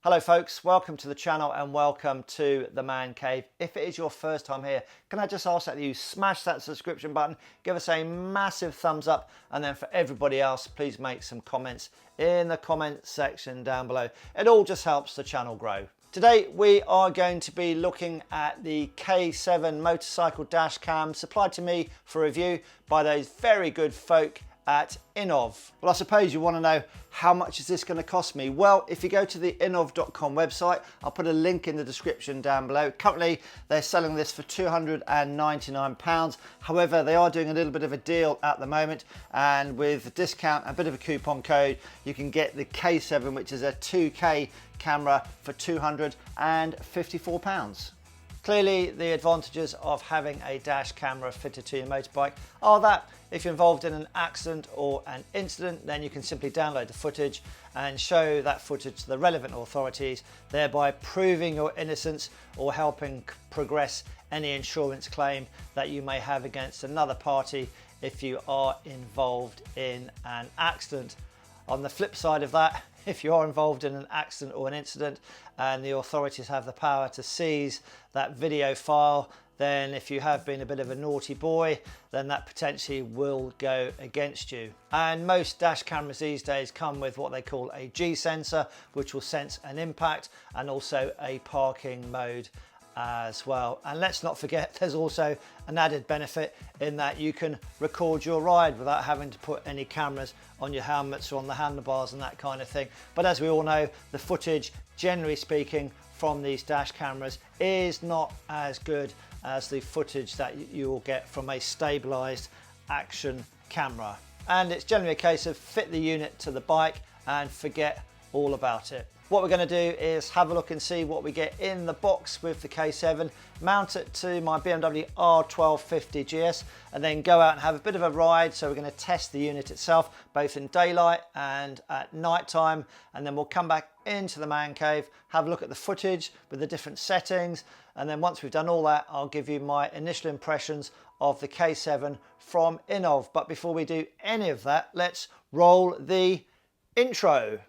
Hello folks, welcome to the channel and welcome to the Man Cave. If it is your first time here, can I just ask that you smash that subscription button, give us a massive thumbs up, and then for everybody else, please make some comments in the comment section down below. It all just helps the channel grow. Today we are going to be looking at the K7 motorcycle dash cam supplied to me for review by those very good folk at Innovv. Well, I suppose you want to know, how much is this going to cost me? Well, if you go to the innovv.com website, I'll put a link in the description down below. Currently, they're selling this for £299. However, they are doing a little bit of a deal at the moment, and with a discount, a bit of a coupon code, you can get the K7, which is a 2K camera, for £254. Clearly, the advantages of having a dash camera fitted to your motorbike are that if you're involved in an accident or an incident, then you can simply download the footage and show that footage to the relevant authorities, thereby proving your innocence or helping progress any insurance claim that you may have against another party if you are involved in an accident. On the flip side of that, if you are involved in an accident or an incident and the authorities have the power to seize that video file, then if you have been a bit of a naughty boy, then that potentially will go against you. And most dash cameras these days come with what they call a G sensor, which will sense an impact, and also a parking mode as well. And let's not forget, there's also an added benefit in that you can record your ride without having to put any cameras on your helmets or on the handlebars and that kind of thing. But as we all know, the footage, generally speaking, from these dash cameras is not as good as the footage that you will get from a stabilized action camera. And it's generally a case of fit the unit to the bike and forget all about it. What we're going to do is have a look and see what we get in the box with the K7, mount it to my BMW R1250GS, and then go out and have a bit of a ride. So we're going to test the unit itself, both in daylight and at night time, and then we'll come back into the man cave, have a look at the footage with the different settings, and then once we've done all that, I'll give you my initial impressions of the K7 from Innovv. But before we do any of that, let's roll the intro.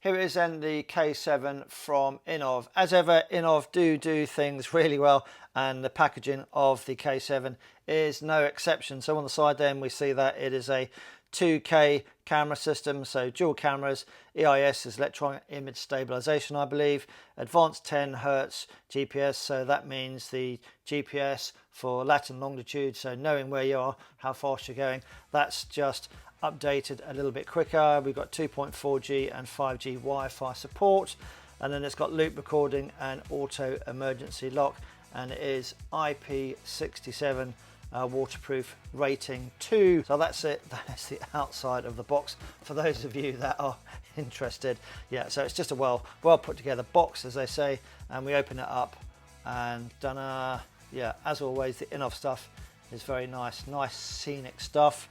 Here it is then, the K7 from Innovv. As ever, Innovv do things really well, and the packaging of the K7 is no exception. So on the side then we see that it is a 2K camera system, so dual cameras, EIS is electronic image stabilization, I believe, advanced 10 Hz GPS, so that means the GPS for lat and longitude, so knowing where you are, how fast you're going, that's just updated a little bit quicker. We've got 2.4G and 5G Wi-Fi support, and then it's got loop recording and auto emergency lock, and it is IP67 waterproof rating 2. So that's it. That's the outside of the box for those of you that are interested. Yeah, so it's just a well put together box, as they say, and we open it up and yeah, as always, the Innovv stuff is very nice scenic stuff.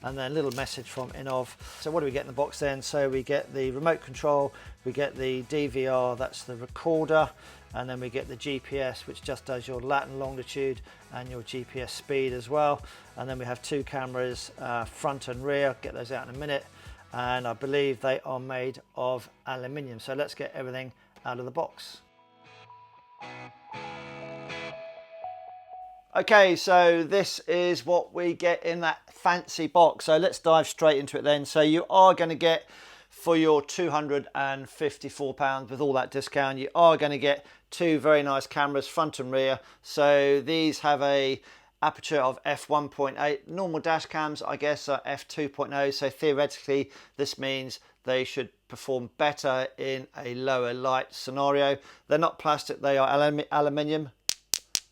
And then a little message from Innovv. So what do we get in the box then? So we get the remote control, we get the DVR, that's the recorder, and then we get the GPS, which just does your lat and longitude and your GPS speed as well. And then we have two cameras, front and rear. I'll get those out in a minute. And I believe they are made of aluminium. So let's get everything out of the box. Okay, so this is what we get in that fancy box. So let's dive straight into it then. So you are going to get, for your £254 with all that discount, you are going to get two very nice cameras, front and rear. So these have a aperture of f1.8. Normal dash cams, I guess, are f2.0. So theoretically, this means they should perform better in a lower light scenario. They're not plastic, they are aluminium.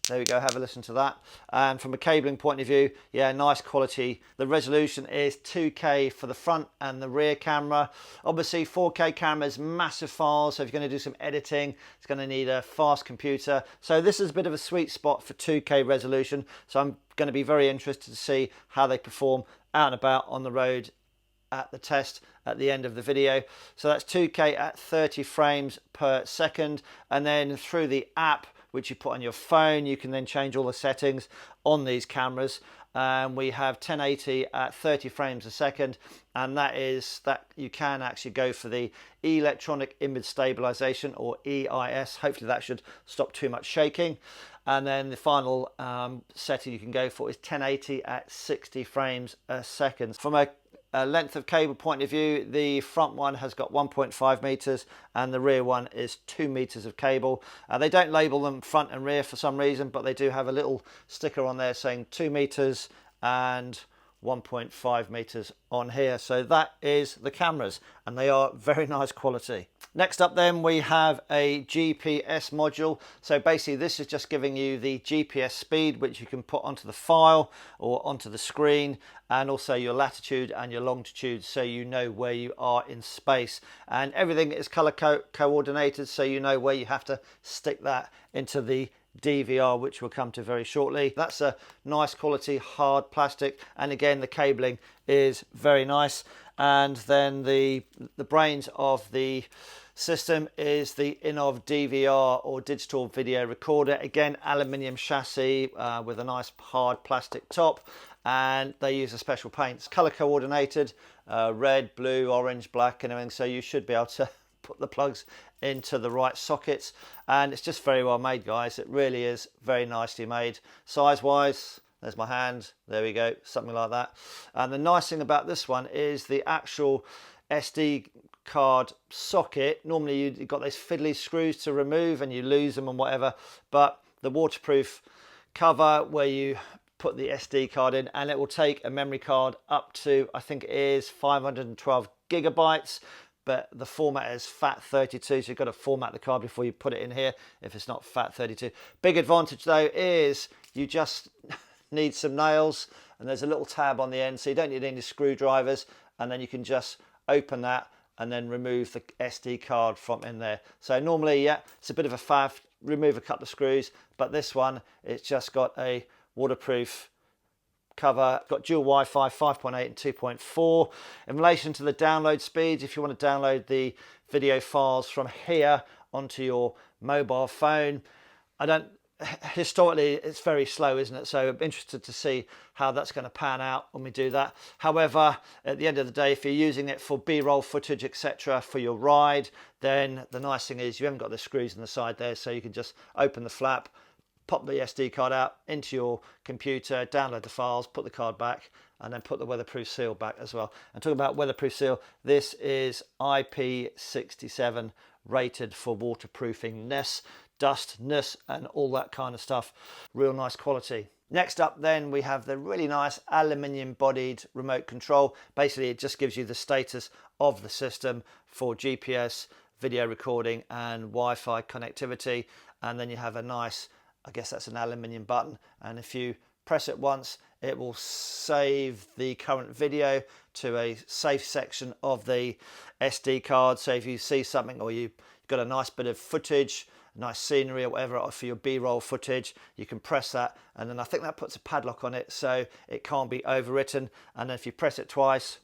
There we go, have a listen to that. And from a cabling point of view, yeah, nice quality. The resolution is 2K for the front and the rear camera. Obviously 4K cameras, massive files, so if you're going to do some editing, it's going to need a fast computer. So this is a bit of a sweet spot for 2K resolution. So I'm going to be very interested to see how they perform out and about on the road at the test at the end of the video. So that's 2K at 30 frames per second, and then through the app which you put on your phone. You can then change all the settings on these cameras. We have 1080 at 30 frames a second, and that you can actually go for the electronic image stabilization, or EIS. Hopefully that should stop too much shaking. And then the final setting you can go for is 1080 at 60 frames a second. From a length of cable point of view, the front one has got 1.5 meters and the rear one is 2 meters of cable. They don't label them front and rear for some reason, but they do have a little sticker on there saying 2 meters and 1.5 meters on here. So that is the cameras, and they are very nice quality. Next up then, we have a GPS module. So basically this is just giving you the GPS speed, which you can put onto the file or onto the screen, and also your latitude and your longitude, so you know where you are in space. And everything is color coordinated, so you know where you have to stick that into the DVR, which we'll come to very shortly. That's a nice quality hard plastic, and again the cabling is very nice. And then the brains of the system is the Innovv DVR, or digital video recorder. Again, aluminium chassis with a nice hard plastic top, and they use a special paint. It's color coordinated, red, blue, orange, black and everything, so you should be able to put the plugs into the right sockets. And it's just very well made, guys. It really is very nicely made. Size wise, there's my hand, there we go, something like that. And the nice thing about this one is the actual SD card socket. Normally you've got those fiddly screws to remove and you lose them and whatever, but the waterproof cover where you put the SD card in, and it will take a memory card up to, I think it is 512 gigabytes, but the format is FAT32, so you've got to format the card before you put it in here if it's not FAT32. Big advantage though is you just need some nails, and there's a little tab on the end, so you don't need any screwdrivers, and then you can just open that and then remove the SD card from in there. So normally, yeah, it's a bit of a faff, remove a couple of screws, but this one, it's just got a waterproof cover, got dual Wi-Fi 5.8 and 2.4. In relation to the download speeds, if you want to download the video files from here onto your mobile phone, historically it's very slow, isn't it? So I'm interested to see how that's going to pan out when we do that. However, at the end of the day, if you're using it for B-roll footage, etc., for your ride, then the nice thing is you haven't got the screws on the side there, so you can just open the flap, pop the SD card out into your computer, download the files, put the card back, and then put the weatherproof seal back as well. And talking about weatherproof seal, this is IP67 rated for waterproofingness, dustness, and all that kind of stuff. Real nice quality. Next up then, we have the really nice aluminium bodied remote control. Basically it just gives you the status of the system for GPS, video recording and Wi-Fi connectivity. And then you have a nice, I guess that's an aluminium button, and if you press it once, it will save the current video to a safe section of the SD card. So if you see something, or you've got a nice bit of footage, nice scenery or whatever for your B-roll footage, you can press that, and then I think that puts a padlock on it so it can't be overwritten. And then if you press it twice,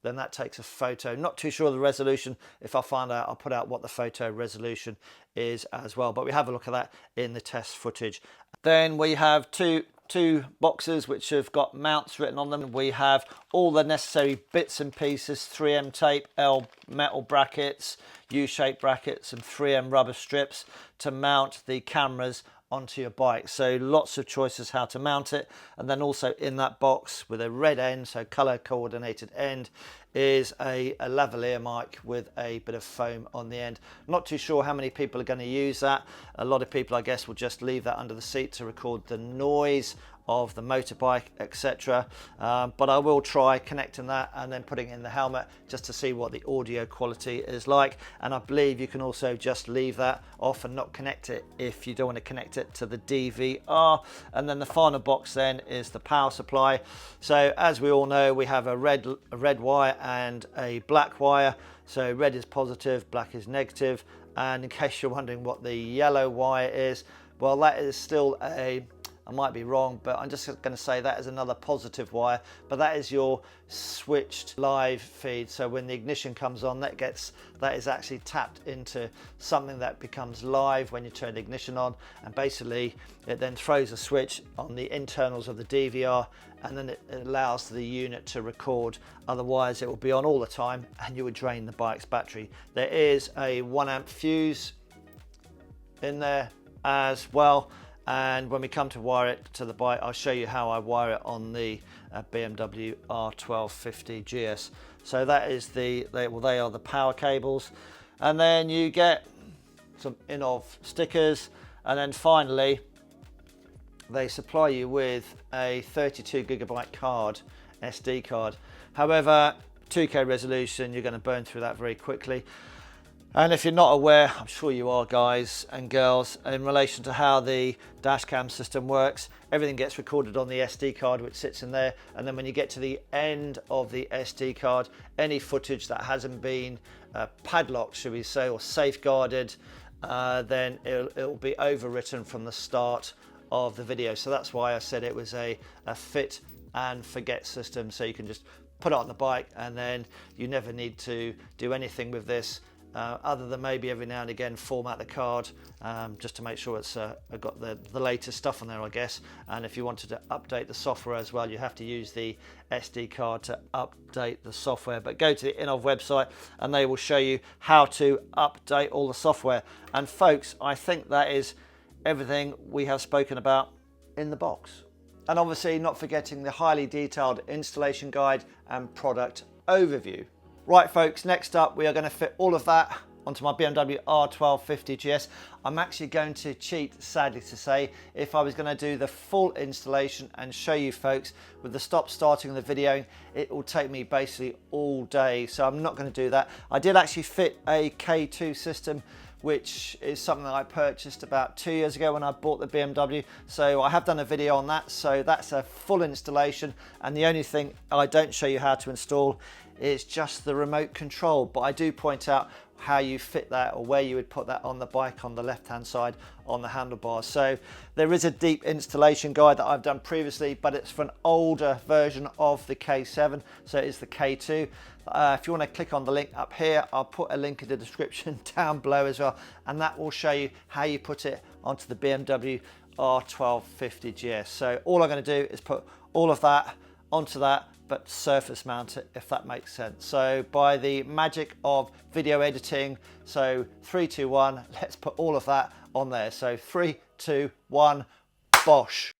then that takes a photo. Not too sure of the resolution. If I find out, I'll put out what the photo resolution is as well, but we have a look at that in the test footage. Then we have two boxes which have got mounts written on them. We have all the necessary bits and pieces: 3M tape, L metal brackets, U-shaped brackets, and 3M rubber strips to mount the cameras onto your bike. So lots of choices how to mount it. And then also in that box with a red end, so color coordinated end, is a lavalier mic with a bit of foam on the end. Not too sure how many people are going to use that. A lot of people, I guess, will just leave that under the seat to record the noise of the motorbike, etc. But I will try connecting that and then putting it in the helmet just to see what the audio quality is like. And I believe you can also just leave that off and not connect it if you don't want to connect it to the DVR. And then the final box then is the power supply. So as we all know, we have a red wire and a black wire. So red is positive, black is negative. And in case you're wondering what the yellow wire is, well, that is still a, I might be wrong, but I'm just going to say that is another positive wire. But that is your switched live feed. So when the ignition comes on, that is actually tapped into something that becomes live when you turn the ignition on, and basically it then throws a switch on the internals of the DVR, and then it allows the unit to record. Otherwise it will be on all the time and you would drain the bike's battery. There is a 1 amp fuse in there as well, and when we come to wire it to the bike, I'll show you how I wire it on the BMW R1250GS. So that is they are the power cables, and then you get some Innovv stickers, and then finally they supply you with a 32GB card, SD card. However, 2K resolution, you're going to burn through that very quickly. And if you're not aware, I'm sure you are, guys and girls, in relation to how the dash cam system works, everything gets recorded on the SD card which sits in there, and then when you get to the end of the SD card, any footage that hasn't been padlocked, should we say, or safeguarded, then it'll be overwritten from the start of the video. So that's why I said it was a fit and forget system, so you can just put it on the bike and then you never need to do anything with this, other than maybe every now and again format the card, just to make sure it's got the latest stuff on there, I guess. And if you wanted to update the software as well, you have to use the SD card to update the software. But go to the Innovv website and they will show you how to update all the software. And folks, I think that is everything we have spoken about in the box. And obviously not forgetting the highly detailed installation guide and product overview. Right folks, next up we are going to fit all of that onto my BMW R1250GS. I'm actually going to cheat, sadly to say. If I was going to do the full installation and show you folks with the stop starting of the video, it will take me basically all day, so I'm not going to do that. I did actually fit a K2 system, which is something that I purchased about 2 years ago when I bought the BMW. So I have done a video on that, so that's a full installation, and the only thing I don't show you how to install is just the remote control, but I do point out how you fit that, or where you would put that on the bike on the left hand side on the handlebars. So there is a deep installation guide that I've done previously, but it's for an older version of the K7, so it is the K2. If you want to click on the link up here, I'll put a link in the description down below as well, and that will show you how you put it onto the BMW R1250GS. So all I'm going to do is put all of that onto that, but surface mount it, if that makes sense. So by the magic of video editing, so 3, 2, 1, let's put all of that on there. So 3, 2, 1, bosh.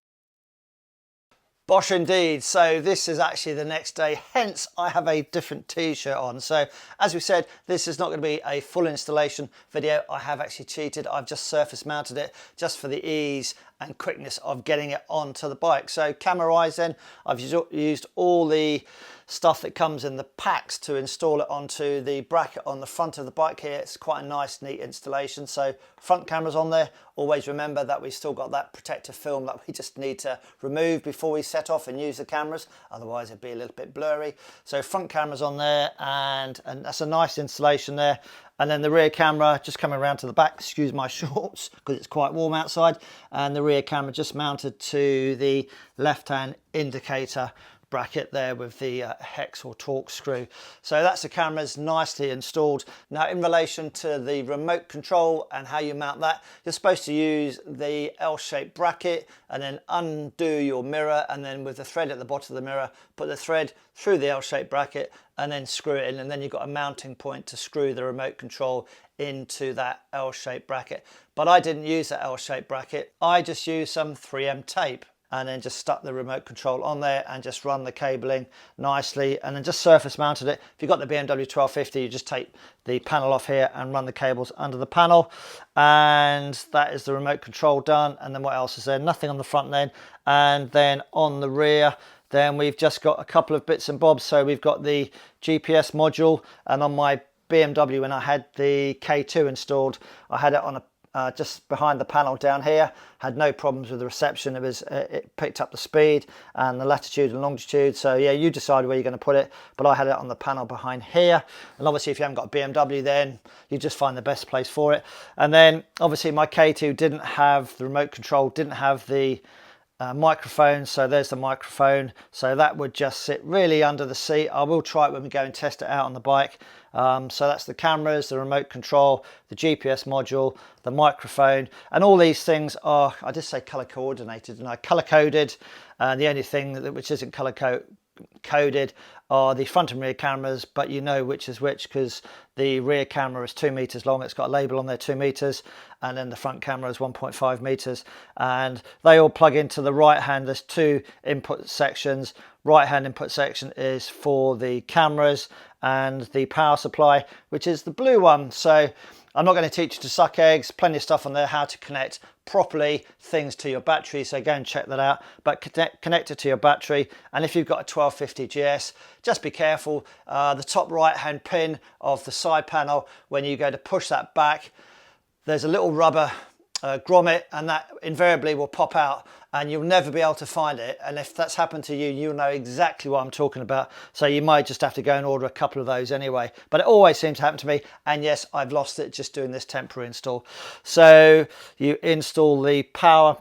Bosh indeed. So this is actually the next day, hence I have a different t-shirt on. So as we said, this is not going to be a full installation video. I have actually cheated. I've just surface mounted it just for the ease and quickness of getting it onto the bike. So camera wise then, I've used all the stuff that comes in the packs to install it onto the bracket on the front of the bike here. It's quite a nice, neat installation. So front camera's on there. Always remember that we've still got that protective film that we just need to remove before we set off and use the cameras. Otherwise it'd be a little bit blurry. So front camera's on there, and that's a nice installation there. And then the rear camera just coming around to the back, excuse my shorts because it's quite warm outside, and the rear camera just mounted to the left-hand indicator bracket there with the hex or Torx screw. So that's the cameras nicely installed. Now in relation to the remote control and how you mount that, you're supposed to use the L-shaped bracket and then undo your mirror, and then with the thread at the bottom of the mirror, put the thread through the L-shaped bracket and then screw it in, and then you've got a mounting point to screw the remote control into that L-shaped bracket. But I didn't use that L-shaped bracket. I just used some 3M tape, and then just stuck the remote control on there and just run the cabling nicely, and then just surface mounted it. If you've got the BMW 1250, you just take the panel off here and run the cables under the panel, and that is the remote control done. And then what else is there? Nothing on the front then. And then on the rear, then we've just got a couple of bits and bobs. So we've got the GPS module, and on my BMW when I had the K2 installed, I had it on a just behind the panel down here. Had no problems with the reception. It picked up the speed and the latitude and longitude. So yeah, you decide where you're going to put it, but I had it on the panel behind here. And obviously if you haven't got a BMW, then you just find the best place for it. And then obviously my K2 didn't have the remote control, didn't have the microphone. So there's the microphone. So that would just sit really under the seat. I will try it when we go and test it out on the bike. So that's the cameras, the remote control, the GPS module, the microphone, and all these things are, I just say color coordinated, and I color coded. The only thing which isn't color coded are the front and rear cameras, but you know which is which because the rear camera is 2 meters long. It's got a label on there, 2 meters, and then the front camera is 1.5 meters, and they all plug into the right hand. There's 2 input sections. Right hand input section is for the cameras and the power supply, which is the blue one. So I'm not going to teach you to suck eggs. Plenty of stuff on there how to connect properly things to your battery, so go and check that out. But connect it to your battery, and if you've got a 1250GS, just be careful. The top right hand pin of the side panel, when you go to push that back, there's a little rubber grommet, and that invariably will pop out and you'll never be able to find it. And if that's happened to you, you'll know exactly what I'm talking about. So you might just have to go and order a couple of those anyway. But it always seems to happen to me. And yes, I've lost it just doing this temporary install. So you install the power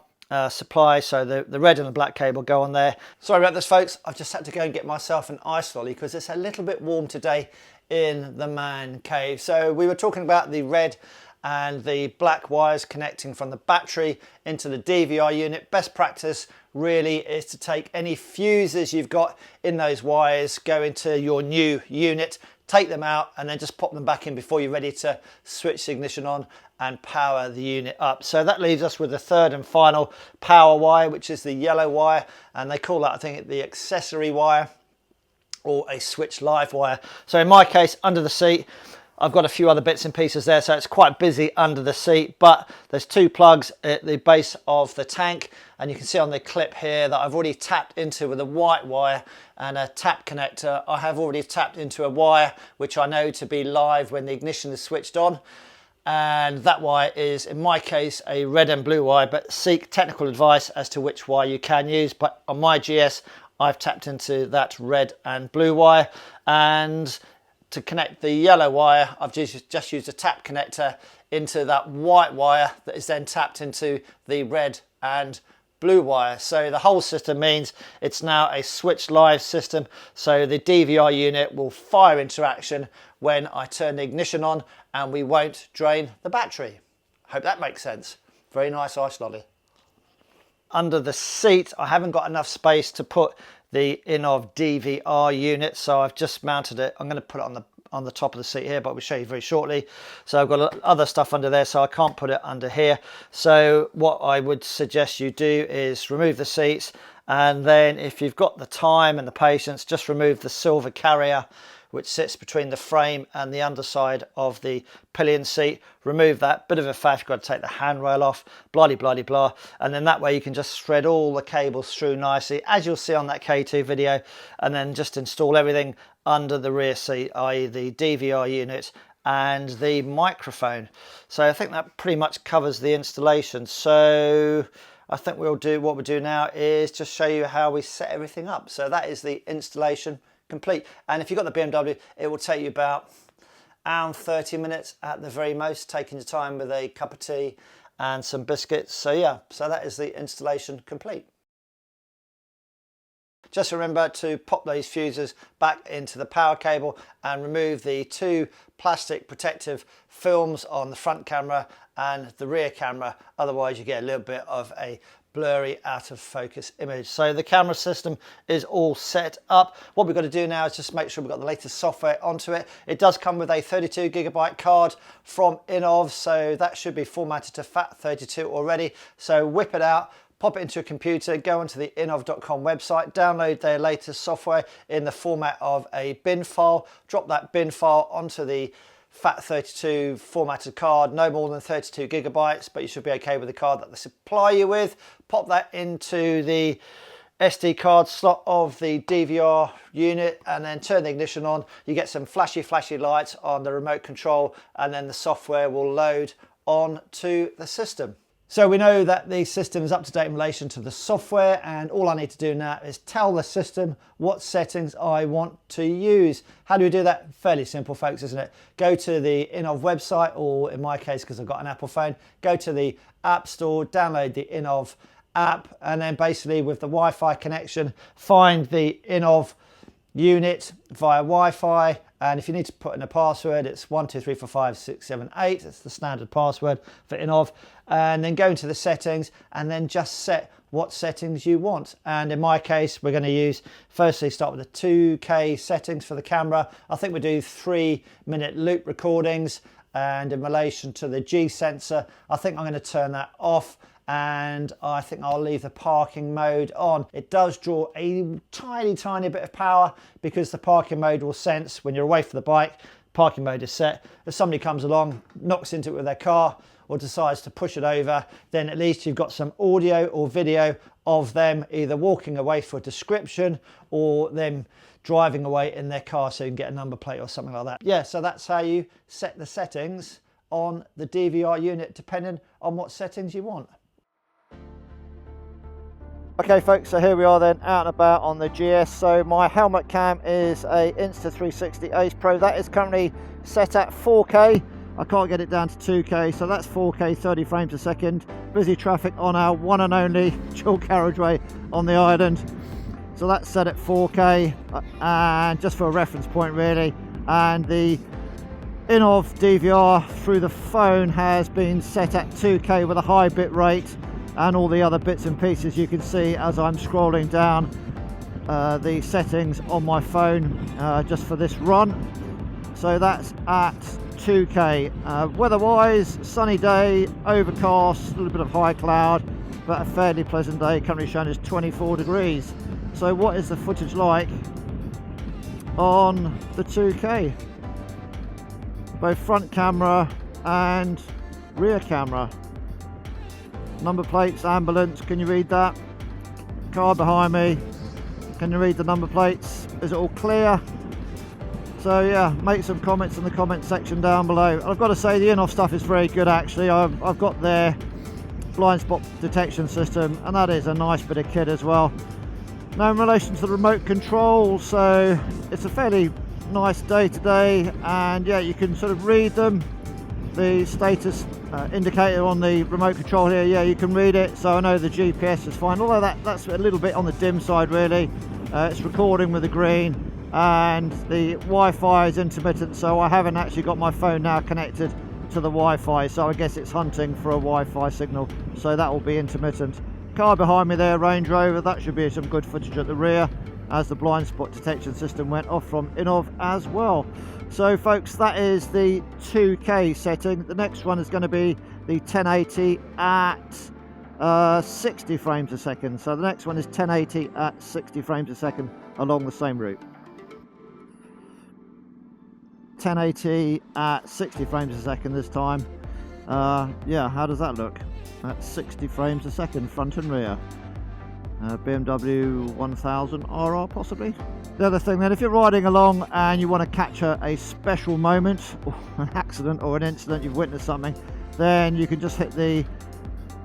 supply, so the red and the black cable go on there. Sorry about this, folks. I've just had to go and get myself an ice lolly because it's a little bit warm today in the man cave. So we were talking about the red and the black wires connecting from the battery into the DVR unit. Best practice really is to take any fuses you've got in those wires, go into your new unit, take them out, and then just pop them back in before you're ready to switch the ignition on and power the unit up. So that leaves us with the third and final power wire, which is the yellow wire, and they call that, I think, the accessory wire or a switch live wire. So in my case, under the seat, I've got a few other bits and pieces there, so it's quite busy under the seat, but there's 2 plugs at the base of the tank, and you can see on the clip here that I've already tapped into with a white wire and a tap connector. I have already tapped into a wire which I know to be live when the ignition is switched on, and that wire is, in my case, a red and blue wire, but seek technical advice as to which wire you can use. But on my GS, I've tapped into that red and blue wire, and to connect the yellow wire, I've just used a tap connector into that white wire that is then tapped into the red and blue wire. So the whole system means it's now a switch live system. So the DVR unit will fire into action when I turn the ignition on, and we won't drain the battery. Hope that makes sense. Very nice ice lolly. Under the seat, I haven't got enough space to put the Innovv DVR unit, so I've just mounted it. I'm going to put it on the top of the seat here, but we'll show you very shortly. So I've got other stuff under there, so I can't put it under here. So what I would suggest you do is remove the seats, and then if you've got the time and the patience, just remove the silver carrier which sits between the frame and the underside of the pillion seat. Remove that, bit of a faff, you've got to take the handrail off, blah, blah, blah, blah. And then that way you can just thread all the cables through nicely, as you'll see on that K2 video, and then just install everything under the rear seat, i.e. the DVR unit and the microphone. So I think that pretty much covers the installation. So I think what we'll do now is just show you how we set everything up. So that is the installation complete. And if you've got the BMW, it will take you about around 30 minutes at the very most, taking your time with a cup of tea and some biscuits. So yeah, so that is the installation complete. Just remember to pop those fuses back into the power cable and remove the 2 plastic protective films on the front camera and the rear camera. Otherwise you get a little bit of a blurry out of focus image. So the camera system is all set up. What we've got to do now is just make sure we've got the latest software onto it. It does come with a 32GB card from Innovv, so that should be formatted to FAT32 already. So whip it out, pop it into a computer, go onto the innovv.com website, download their latest software in the format of a bin file, drop that bin file onto the FAT32 formatted card, no more than 32GB, but you should be okay with the card that they supply you with. Pop that into the SD card slot of the DVR unit and then turn the ignition on. You get some flashy lights on the remote control, and then the software will load onto the system. So we know that the system is up to date in relation to the software, and all I need to do now is tell the system what settings I want to use. How do we do that? Fairly simple, folks, isn't it? Go to the Innovv website, or in my case, because I've got an Apple phone, go to the App Store, download the Innovv app, and then basically with the Wi-Fi connection, find the Innovv unit via Wi-Fi. And if you need to put in a password, it's 12345678. It's the standard password for Innovv. And then go into the settings and then just set what settings you want. And in my case, we're going to use, firstly, start with the 2K settings for the camera. I think we do 3-minute loop recordings. And in relation to the G sensor, I think I'm going to turn that off. And I think I'll leave the parking mode on. It does draw a tiny bit of power because the parking mode will sense when you're away from the bike, parking mode is set. If somebody comes along, knocks into it with their car or decides to push it over, then at least you've got some audio or video of them either walking away for a description or them driving away in their car so you can get a number plate or something like that. Yeah, so that's how you set the settings on the DVR unit depending on what settings you want. Okay folks, so here we are then out and about on the GS. So my helmet cam is a Insta360 Ace Pro. That is currently set at 4K. I can't get it down to 2K, so that's 4K 30 frames a second. Busy traffic on our one and only dual carriageway on the island. So that's set at 4K, and just for a reference point really. And the Innovv DVR through the phone has been set at 2K with a high bit rate. And all the other bits and pieces you can see as I'm scrolling down the settings on my phone just for this run. So that's at 2K. Weather-wise, sunny day, overcast, a little bit of high cloud, but a fairly pleasant day. Currently shown as 24 degrees. So what is the footage like on the 2K? Both front camera and rear camera. Number plates, ambulance, can you read that? Car behind me, can you read the number plates? Is it all clear? So yeah, make some comments in the comment section down below. I've got to say the Innovv stuff is very good actually. I've got their blind spot detection system, and that is a nice bit of kit as well. Now in relation to the remote control, so it's a fairly nice day today, and yeah, you can sort of read them. The status indicator on the remote control here, yeah, you can read it, so I know the GPS is fine, although that's a little bit on the dim side really. It's recording with the green, and the Wi-Fi is intermittent, so I haven't actually got my phone now connected to the Wi-Fi, so I guess it's hunting for a Wi-Fi signal, so that will be intermittent. Car behind me there, Range Rover, that should be some good footage at the rear as the blind spot detection system went off from Innovv as well. So folks, that is the 2K setting. The next one is going to be the 1080 at 60 frames a second. So the next one is 1080 at 60 frames a second along the same route. 1080 at 60 frames a second this time. Yeah, how does that look? At 60 frames a second, front and rear. BMW 1000 RR possibly. The other thing then, if you're riding along and you want to capture a special moment or an accident or an incident, you've witnessed something, then you can just hit the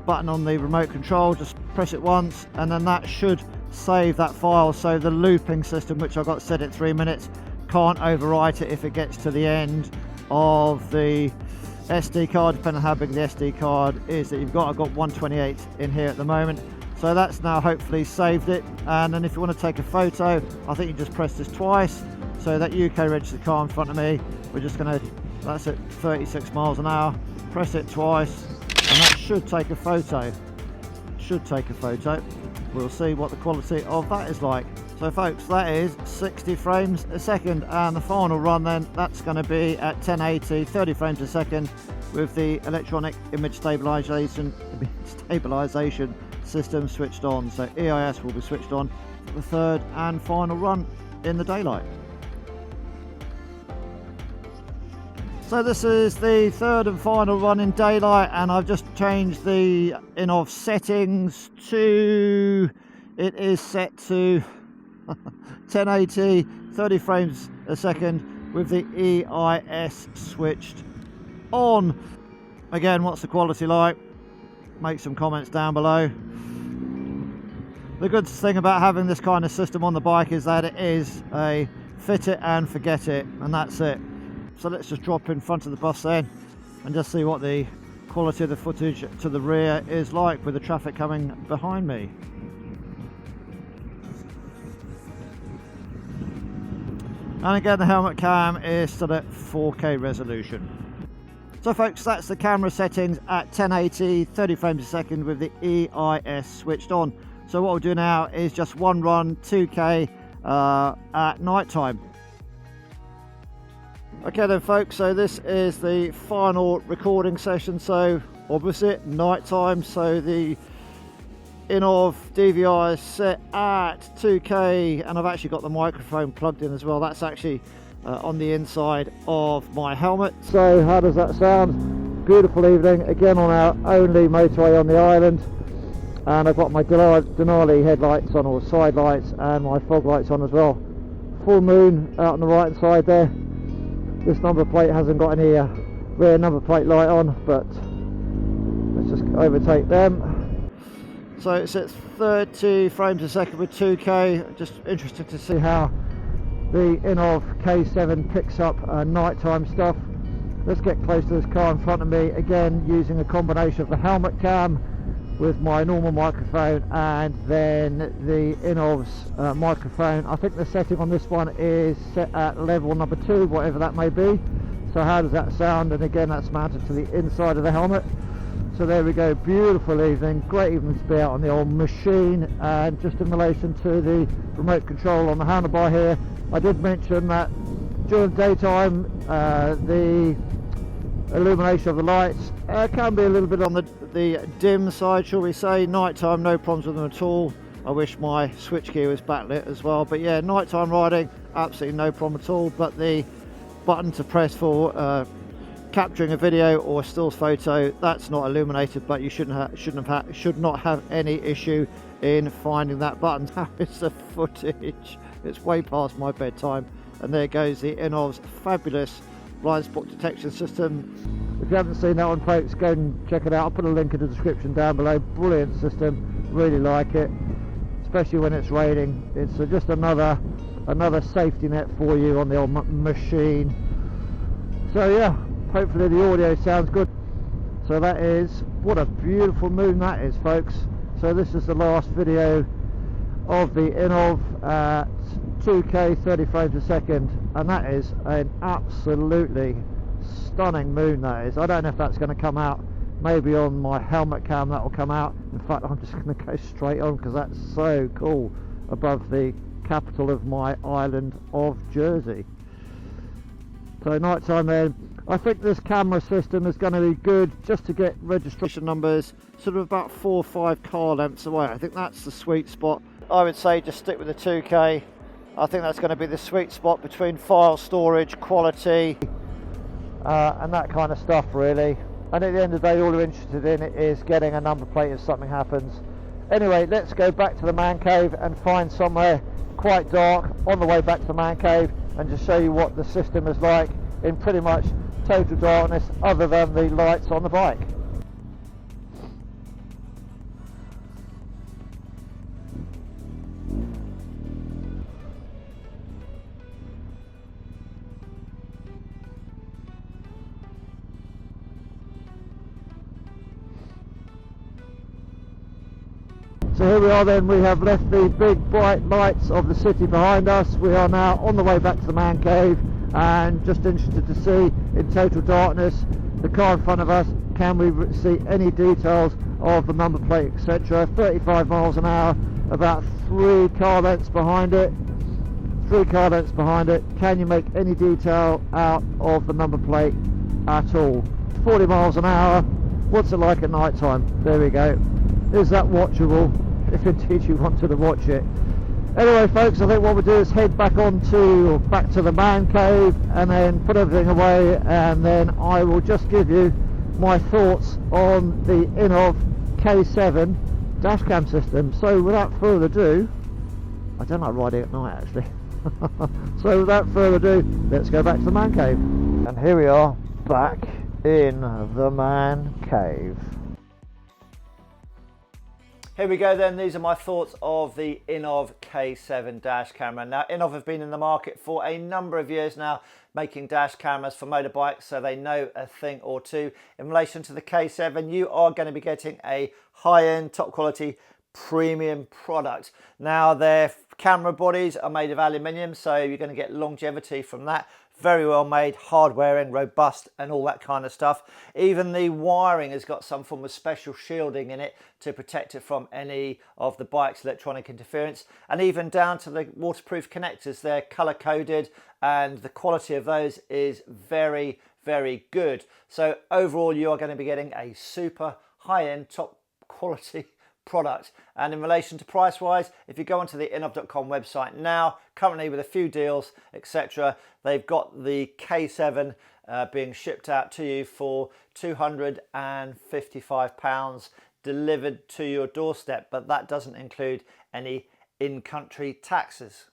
button on the remote control, just press it once, and then that should save that file. So the looping system, which I've got set at 3 minutes, can't overwrite it if it gets to the end of the SD card, depending on how big the SD card is that you've got. I've got 128 in here at the moment. So that's now hopefully saved it. And then if you want to take a photo, I think you just press this twice. So that UK registered car in front of me, we're just going to, that's at 36 miles an hour. Press it twice, and that should take a photo. Should take a photo. We'll see what the quality of that is like. So folks, that is 60 frames a second, and the final run then, that's going to be at 1080, 30 frames a second with the electronic image stabilization system switched on. So EIS will be switched on for the third and final run in the daylight. So this is the third and final run in daylight, and I've just changed the Innovv settings to, it is set to 1080, 30 frames a second with the EIS switched on. Again, what's the quality like? Make some comments down below. The good thing about having this kind of system on the bike is that it is a fit it and forget it, and that's it. So let's just drop in front of the bus then and just see what the quality of the footage to the rear is like with the traffic coming behind me. And again, the helmet cam is still at 4K resolution. So folks, that's the camera settings at 1080, 30 frames a second with the EIS switched on. So what we'll do now is just one run, 2K at night time. Okay then folks, so this is the final recording session, so opposite night time. So the Innovv DVI is set at 2K, and I've actually got the microphone plugged in as well. That's actually on the inside of my helmet. So how does that sound? Beautiful evening, again on our only motorway on the island, and I've got my Denali headlights on, or side lights, and my fog lights on as well. Full moon out on the right hand side there. This number plate hasn't got any rear number plate light on, but let's just overtake them. So it's at 30 frames a second with 2K. Just interested to see how the Innovv K7 picks up nighttime stuff. Let's get close to this car in front of me, again using a combination of the helmet cam with my normal microphone and then the Innovv's microphone. I think the setting on this one is set at level number 2, whatever that may be. So how does that sound? And again, that's mounted to the inside of the helmet. So there we go, beautiful evening, great evening to be out on the old machine. And just in relation to the remote control on the handlebar here, I did mention that during the daytime the illumination of the lights can be a little bit on the dim side, shall we say. Nighttime, no problems with them at all. I wish my switchgear was backlit as well, but yeah, nighttime riding, absolutely no problem at all. But the button to press for capturing a video or a still photo, that's not illuminated, but you should not have any issue in finding that button. How is the footage? It's way past my bedtime, and there goes the Innovv's fabulous blind spot detection system. If you haven't seen that one folks, go and check it out. I'll put a link in the description down below. Brilliant system, really like it, especially when it's raining. It's just another safety net for you on the old machine. So yeah, hopefully the audio sounds good. So that is, what a beautiful moon that is folks. So this is the last video of the Innovv at 2K 30 frames a second, and that is an absolutely stunning moon, that is. I don't know if that's going to come out, maybe on my helmet cam that will come out. In fact, I'm just going to go straight on because that's so cool above the capital of my island of Jersey. So night time then, I think this camera system is going to be good just to get registration numbers sort of about 4 or 5 car lengths away. I think that's the sweet spot. I would say just stick with the 2K. I think that's going to be the sweet spot between file storage, quality, and that kind of stuff really. And at the end of the day, all we're interested in is getting a number plate if something happens. Anyway, let's go back to the man cave and find somewhere quite dark on the way back to the man cave, and just show you what the system is like in pretty much total darkness other than the lights on the bike. So here we are then, we have left the big bright lights of the city behind us. We are now on the way back to the man cave, and just interested to see in total darkness the car in front of us, can we see any details of the number plate, etc. 35 miles an hour, about 3 car lengths behind it. 3 car lengths behind it. Can you make any detail out of the number plate at all? 40 miles an hour. What's it like at night time? There we go. Is that watchable, if indeed you wanted to watch it? Anyway folks, I think what we'll do is head back to the man cave and then put everything away, and then I will just give you my thoughts on the Innovv K7 dash cam system. So without further ado, I don't like riding at night actually. So without further ado, let's go back to the man cave. And here we are, back in the man cave. Here we go then, these are my thoughts of the Innovv K7 Dash camera. Now Innovv have been in the market for a number of years now, making dash cameras for motorbikes, so they know a thing or two. In relation to the K7, you are going to be getting a high-end, top quality, premium product. Now their camera bodies are made of aluminium, so you're going to get longevity from that. Very well made, hard wearing, robust and all that kind of stuff. Even the wiring has got some form of special shielding in it to protect it from any of the bike's electronic interference, and even down to the waterproof connectors. They're color coded and the quality of those is very, very good. So overall you are going to be getting a super high-end, top quality product. And in relation to price wise, if you go onto the innovv.com website now, currently with a few deals etc, they've got the K7 being shipped out to you for £255 delivered to your doorstep, but that doesn't include any in-country taxes.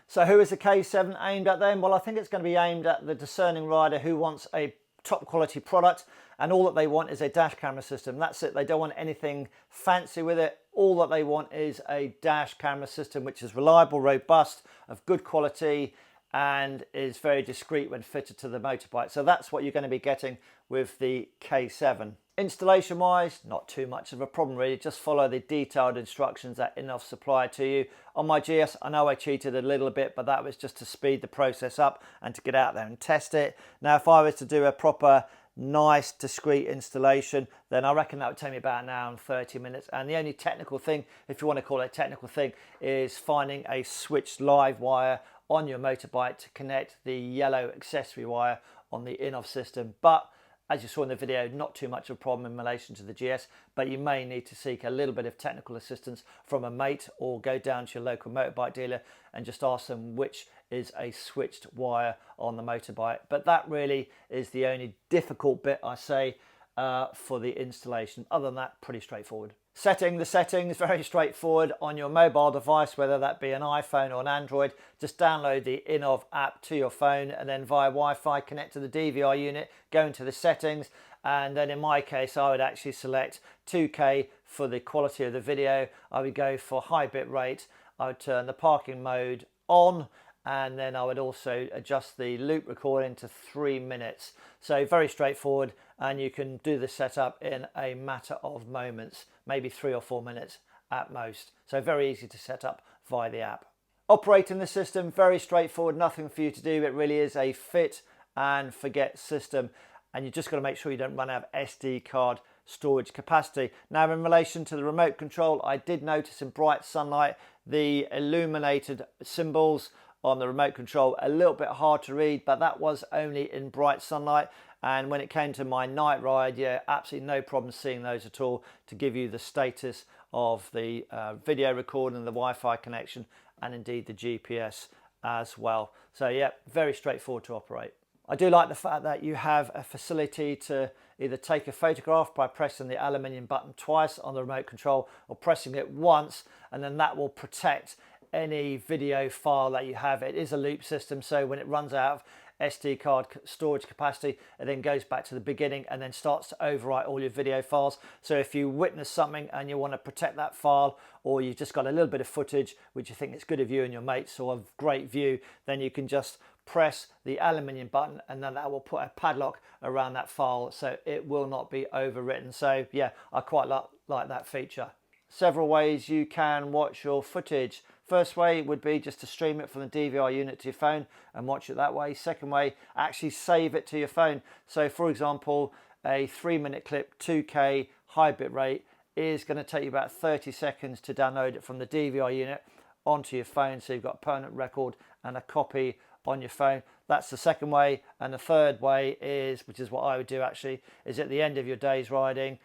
So who is the K7 aimed at then? Well, I think it's going to be aimed at the discerning rider who wants a top quality product and all that they want is a dash camera system. That's it. They don't want anything fancy with it. All that they want is a dash camera system which is reliable, robust, of good quality and is very discreet when fitted to the motorbike. So that's what you're going to be getting with the K7. Installation wise, not too much of a problem really. Just follow the detailed instructions that Innovv supply to you. On my GS, I know I cheated a little bit, but that was just to speed the process up and to get out there and test it. Now, if I was to do a proper, nice, discreet installation, then I reckon that would take me about an hour and 30 minutes. And the only technical thing, if you want to call it a technical thing, is finding a switched live wire on your motorbike to connect the yellow accessory wire on the Innovv system. But as you saw in the video, not too much of a problem in relation to the GS, but you may need to seek a little bit of technical assistance from a mate or go down to your local motorbike dealer and just ask them which is a switched wire on the motorbike. But that really is the only difficult bit, I say, for the installation. Other than that, pretty straightforward. The settings, very straightforward on your mobile device, whether that be an iPhone or an Android. Just download the Innovv app to your phone and then via Wi-Fi connect to the DVR unit, go into the settings, and then in my case I would actually select 2K for the quality of the video. I would go for high bit rate, I would turn the parking mode on, and then I would also adjust the loop recording to 3 minutes. So very straightforward, and you can do the setup in a matter of moments, maybe 3 or 4 minutes at most. So very easy to set up via the app. Operating the system, very straightforward, nothing for you to do. It really is a fit and forget system, and you just got to make sure you don't run out of SD card storage capacity. Now in relation to the remote control, I did notice in bright sunlight the illuminated symbols on the remote control a little bit hard to read, but that was only in bright sunlight. And when it came to my night ride, yeah, absolutely no problem seeing those at all to give you the status of the video recording, the Wi-Fi connection, and indeed the GPS as well. So yeah, very straightforward to operate. I do like the fact that you have a facility to either take a photograph by pressing the aluminium button twice on the remote control or pressing it once, and then that will protect any video file that you have. It is a loop system, so when it runs out of SD card storage capacity, it then goes back to the beginning and then starts to overwrite all your video files. So if you witness something and you want to protect that file, or you've just got a little bit of footage which you think is good of you and your mates or of great view, then you can just press the aluminium button and then that will put a padlock around that file so it will not be overwritten. So yeah, I quite like that feature. Several ways you can watch your footage. First way would be just to stream it from the DVR unit to your phone and watch it that way. Second way, actually save it to your phone. So for example, a 3-minute clip, 2K, high bit rate, is going to take you about 30 seconds to download it from the DVR unit onto your phone. So you've got a permanent record and a copy on your phone. That's the second way. And the third way is, which is what I would do actually, is at the end of your day's riding,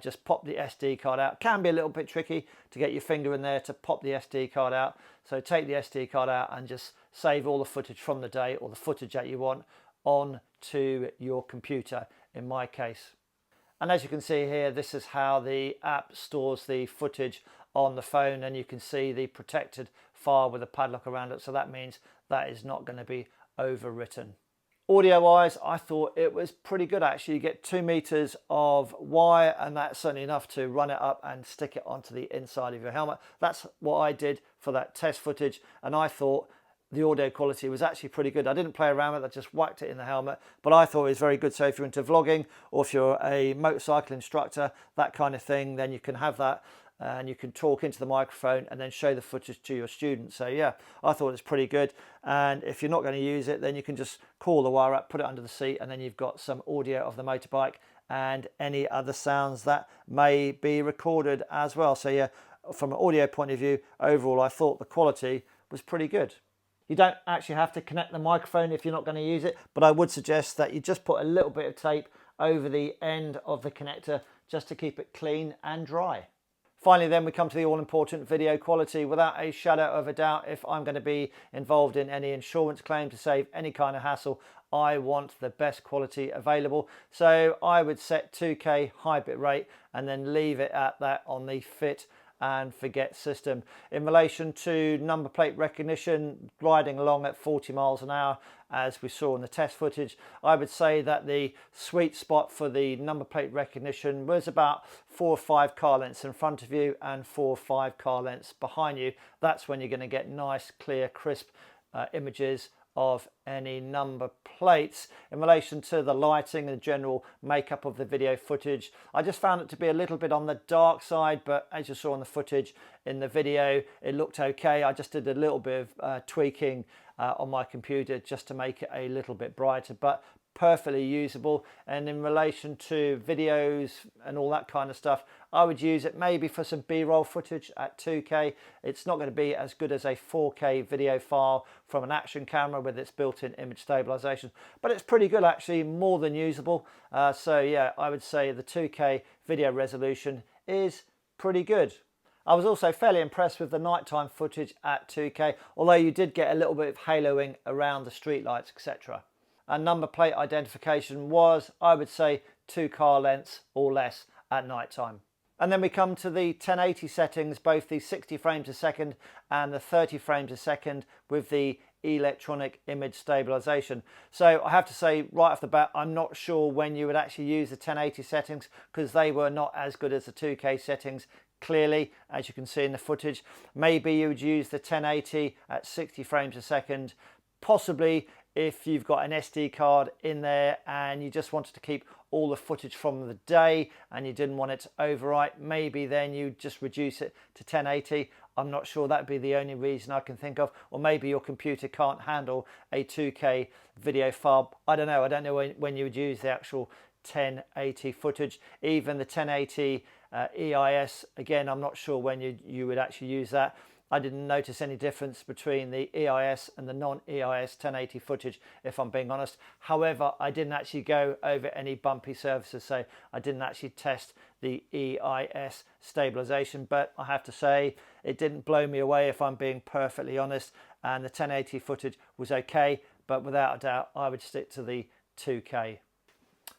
just pop the SD card out. Can be a little bit tricky to get your finger in there to pop the SD card out. So take the SD card out and just save all the footage from the day or the footage that you want onto your computer in my case. And as you can see here, this is how the app stores the footage on the phone, and you can see the protected file with a padlock around it. So that means that is not going to be overwritten. Audio wise, I thought it was pretty good actually. You get 2 meters of wire, and that's certainly enough to run it up and stick it onto the inside of your helmet. That's what I did for that test footage, and I thought the audio quality was actually pretty good. I didn't play around with it, I just whacked it in the helmet, but I thought it was very good. So if you're into vlogging, or if you're a motorcycle instructor, that kind of thing, then you can have that and you can talk into the microphone and then show the footage to your students. So yeah, I thought it was pretty good. And if you're not going to use it, then you can just call the wire up, put it under the seat, and then you've got some audio of the motorbike and any other sounds that may be recorded as well. So yeah, from an audio point of view, overall I thought the quality was pretty good. You don't actually have to connect the microphone if you're not going to use it, but I would suggest that you just put a little bit of tape over the end of the connector just to keep it clean and dry. Finally, then we come to the all-important video quality. Without a shadow of a doubt, if I'm going to be involved in any insurance claim to save any kind of hassle, I want the best quality available. So I would set 2K high bit rate and then leave it at that on the fit and forget system. In relation to number plate recognition, riding along at 40 miles an hour, as we saw in the test footage, I would say that the sweet spot for the number plate recognition was about 4 or 5 car lengths in front of you and 4 or 5 car lengths behind you. That's when you're going to get nice, clear, crisp images of any number plates. In relation to the lighting and the general makeup of the video footage, I just found it to be a little bit on the dark side, but as you saw in the footage in the video, it looked okay. I just did a little bit of tweaking on my computer just to make it a little bit brighter, but perfectly usable. And in relation to videos and all that kind of stuff, I would use it maybe for some B-roll footage at 2K. It's not going to be as good as a 4K video file from an action camera with its built-in image stabilization, but it's pretty good actually, more than usable. So yeah, I would say the 2K video resolution is pretty good. I was also fairly impressed with the nighttime footage at 2K, although you did get a little bit of haloing around the streetlights, etc. And number plate identification was, I would say, 2 car lengths or less at night time. And then we come to the 1080 settings, both the 60 frames a second and the 30 frames a second with the electronic image stabilization. So I have to say right off the bat, I'm not sure when you would actually use the 1080 settings, because they were not as good as the 2K settings. Clearly, as you can see in the footage, maybe you would use the 1080 at 60 frames a second, possibly if you've got an SD card in there and you just wanted to keep all the footage from the day and you didn't want it to overwrite, maybe then you just reduce it to 1080. I'm not sure, that'd be the only reason I can think of. Or maybe your computer can't handle a 2K video file. I don't know when you would use the actual 1080 footage. Even the 1080 EIS, again, I'm not sure when you would actually use that. I didn't notice any difference between the EIS and the non-EIS 1080 footage, if I'm being honest. However, I didn't actually go over any bumpy surfaces, so I didn't actually test the EIS stabilization, but I have to say it didn't blow me away, if I'm being perfectly honest, and the 1080 footage was okay, but without a doubt I would stick to the 2K.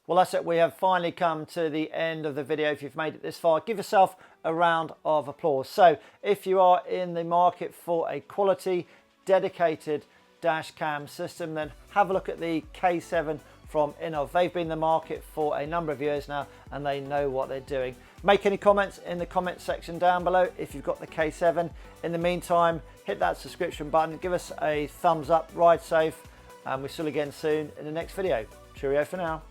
Well, that's it. We have finally come to the end of the video. If you've made it this far, give yourself a round of applause. So if you are in the market for a quality, dedicated dash cam system, then have a look at the K7 from Innovv. They've been in the market for a number of years now and they know what they're doing. Make any comments in the comment section down below if you've got the K7. In the meantime, hit that subscription button, give us a thumbs up, ride safe, and we'll see you again soon in the next video. Cheerio for now.